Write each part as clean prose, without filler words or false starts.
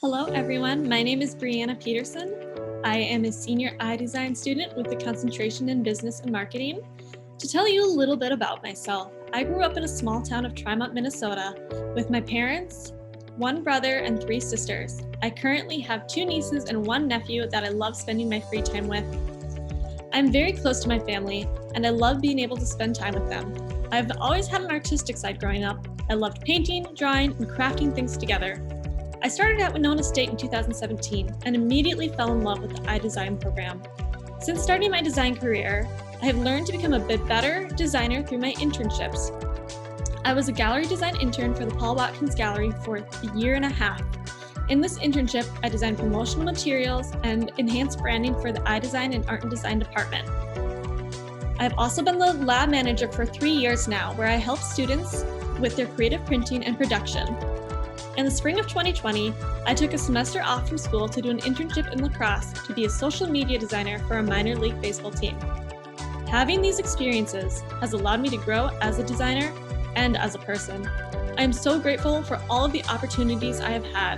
Hello everyone, my name is Bryanna Peterson. I am a senior iDesign student with a concentration in business and marketing. To tell you a little bit about myself, I grew up in a small town of Tremont, Minnesota with my parents, one brother, and 3 sisters. I currently have 2 nieces and 1 nephew that I love spending my free time with. I'm very close to my family and I love being able to spend time with them. I've always had an artistic side growing up. I loved painting, drawing, and crafting things together. I started at Winona State in 2017 and immediately fell in love with the iDesign program. Since starting my design career, I have learned to become a bit better designer through my internships. I was a gallery design intern for the Paul Watkins Gallery for a year and a half. In this internship, I designed promotional materials and enhanced branding for the iDesign and Art and Design department. I've also been the lab manager for 3 years now, where I help students with their creative printing and production. In the spring of 2020, I took a semester off from school to do an internship in lacrosse to be a social media designer for a minor league baseball team. Having these experiences has allowed me to grow as a designer and as a person. I am so grateful for all of the opportunities I have had.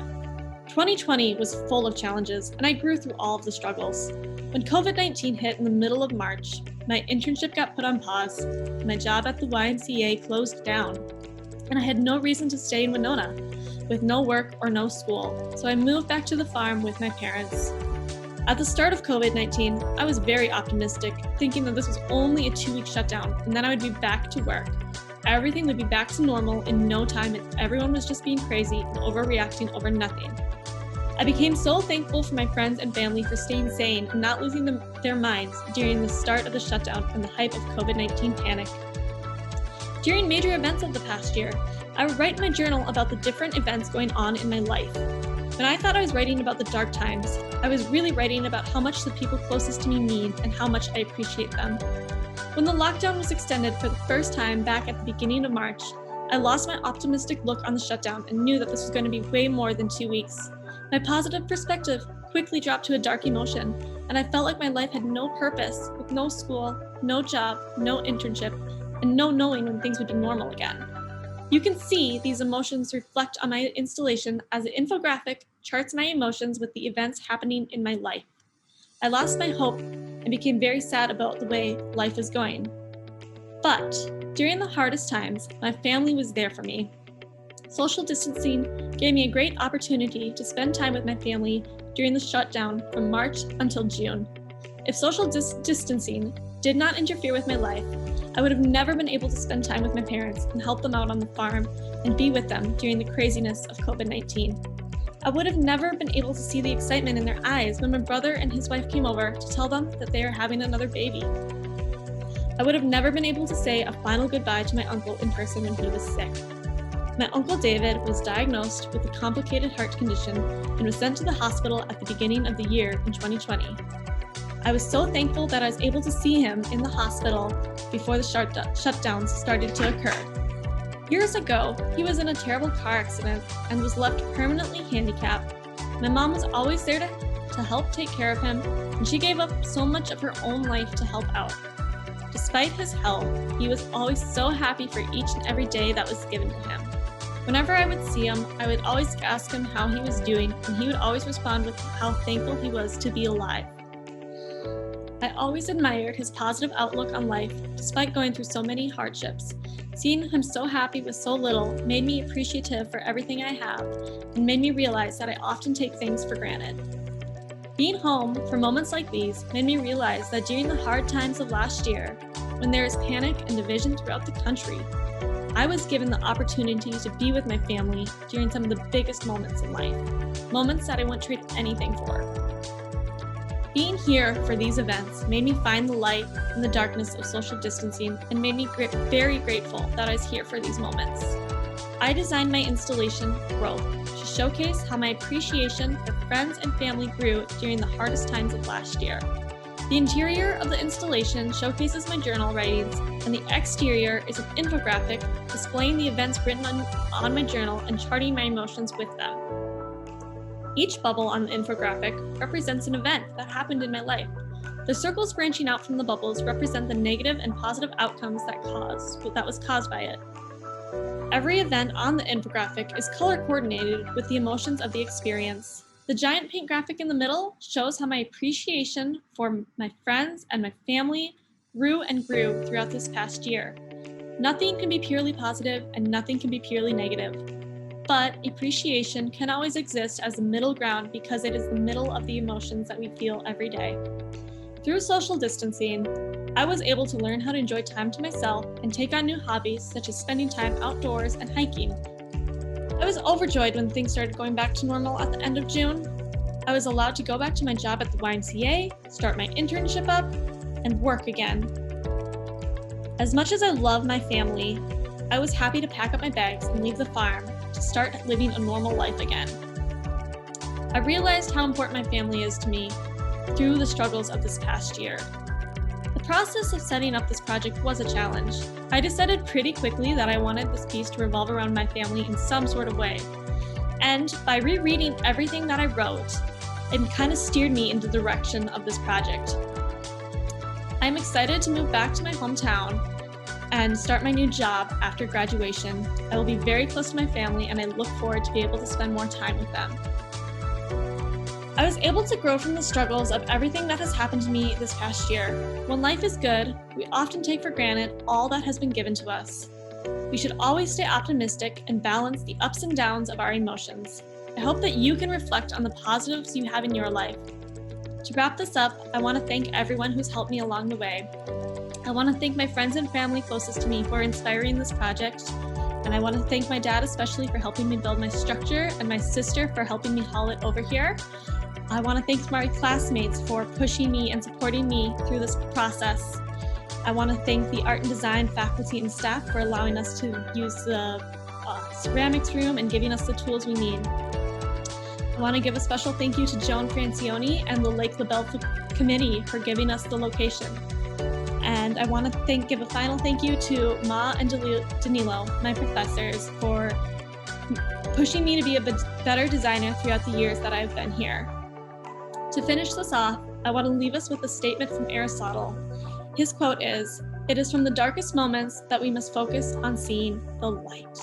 2020 was full of challenges, and I grew through all of the struggles. When COVID-19 hit in the middle of March, my internship got put on pause, my job at the YMCA closed down, and I had no reason to stay in Winona with no work or no school, so I moved back to the farm with my parents. At the start of COVID-19, I was very optimistic, thinking that this was only a 2-week shutdown and then I would be back to work. Everything would be back to normal in no time and everyone was just being crazy and overreacting over nothing. I became so thankful for my friends and family for staying sane and not losing their minds during the start of the shutdown and the hype of COVID-19 panic. During major events of the past year, I would write in my journal about the different events going on in my life. When I thought I was writing about the dark times, I was really writing about how much the people closest to me mean and how much I appreciate them. When the lockdown was extended for the first time back at the beginning of March, I lost my optimistic look on the shutdown and knew that this was going to be way more than 2 weeks. My positive perspective quickly dropped to a dark emotion, and I felt like my life had no purpose, with no school, no job, no internship, and no knowing when things would be normal again. You can see these emotions reflect on my installation as an infographic charts my emotions with the events happening in my life. I lost my hope and became very sad about the way life is going. But during the hardest times, my family was there for me. Social distancing gave me a great opportunity to spend time with my family during the shutdown from March until June. If social distancing did not interfere with my life, I would have never been able to spend time with my parents and help them out on the farm and be with them during the craziness of COVID-19. I would have never been able to see the excitement in their eyes when my brother and his wife came over to tell them that they are having another baby. I would have never been able to say a final goodbye to my uncle in person when he was sick. My uncle David was diagnosed with a complicated heart condition and was sent to the hospital at the beginning of the year in 2020. I was so thankful that I was able to see him in the hospital before the shutdowns started to occur. Years ago, he was in a terrible car accident and was left permanently handicapped. My mom was always there to help take care of him, and she gave up so much of her own life to help out. Despite his health, he was always so happy for each and every day that was given to him. Whenever I would see him, I would always ask him how he was doing, and he would always respond with how thankful he was to be alive. I always admired his positive outlook on life despite going through so many hardships. Seeing him so happy with so little made me appreciative for everything I have and made me realize that I often take things for granted. Being home for moments like these made me realize that during the hard times of last year, when there is panic and division throughout the country, I was given the opportunity to be with my family during some of the biggest moments in life, moments that I wouldn't trade anything for. Being here for these events made me find the light in the darkness of social distancing and made me very grateful that I was here for these moments. I designed my installation, Growth, to showcase how my appreciation for friends and family grew during the hardest times of last year. The interior of the installation showcases my journal writings, and the exterior is an infographic displaying the events written on my journal and charting my emotions with them. Each bubble on the infographic represents an event that happened in my life. The circles branching out from the bubbles represent the negative and positive outcomes that was caused by it. Every event on the infographic is color coordinated with the emotions of the experience. The giant paint graphic in the middle shows how my appreciation for my friends and my family grew and grew throughout this past year. Nothing can be purely positive and nothing can be purely negative. But appreciation can always exist as a middle ground because it is the middle of the emotions that we feel every day. Through social distancing, I was able to learn how to enjoy time to myself and take on new hobbies such as spending time outdoors and hiking. I was overjoyed when things started going back to normal at the end of June. I was allowed to go back to my job at the YMCA, start my internship up, and work again. As much as I love my family, I was happy to pack up my bags and leave the farm to start living a normal life again. I realized how important my family is to me through the struggles of this past year. The process of setting up this project was a challenge. I decided pretty quickly that I wanted this piece to revolve around my family in some sort of way. And by rereading everything that I wrote, it kind of steered me into the direction of this project. I'm excited to move back to my hometown and start my new job after graduation. I will be very close to my family and I look forward to be able to spend more time with them. I was able to grow from the struggles of everything that has happened to me this past year. When life is good, we often take for granted all that has been given to us. We should always stay optimistic and balance the ups and downs of our emotions. I hope that you can reflect on the positives you have in your life. To wrap this up, I want to thank everyone who's helped me along the way. I want to thank my friends and family closest to me for inspiring this project. And I want to thank my dad especially for helping me build my structure and my sister for helping me haul it over here. I want to thank my classmates for pushing me and supporting me through this process. I want to thank the art and design faculty and staff for allowing us to use the ceramics room and giving us the tools we need. I want to give a special thank you to Joan Francione and the Lake LaBelle Committee for giving us the location. And I want to give a final thank you to Ma and Danilo, my professors, for pushing me to be a better designer throughout the years that I've been here. To finish this off, I want to leave us with a statement from Aristotle. His quote is, "It is from the darkest moments that we must focus on seeing the light."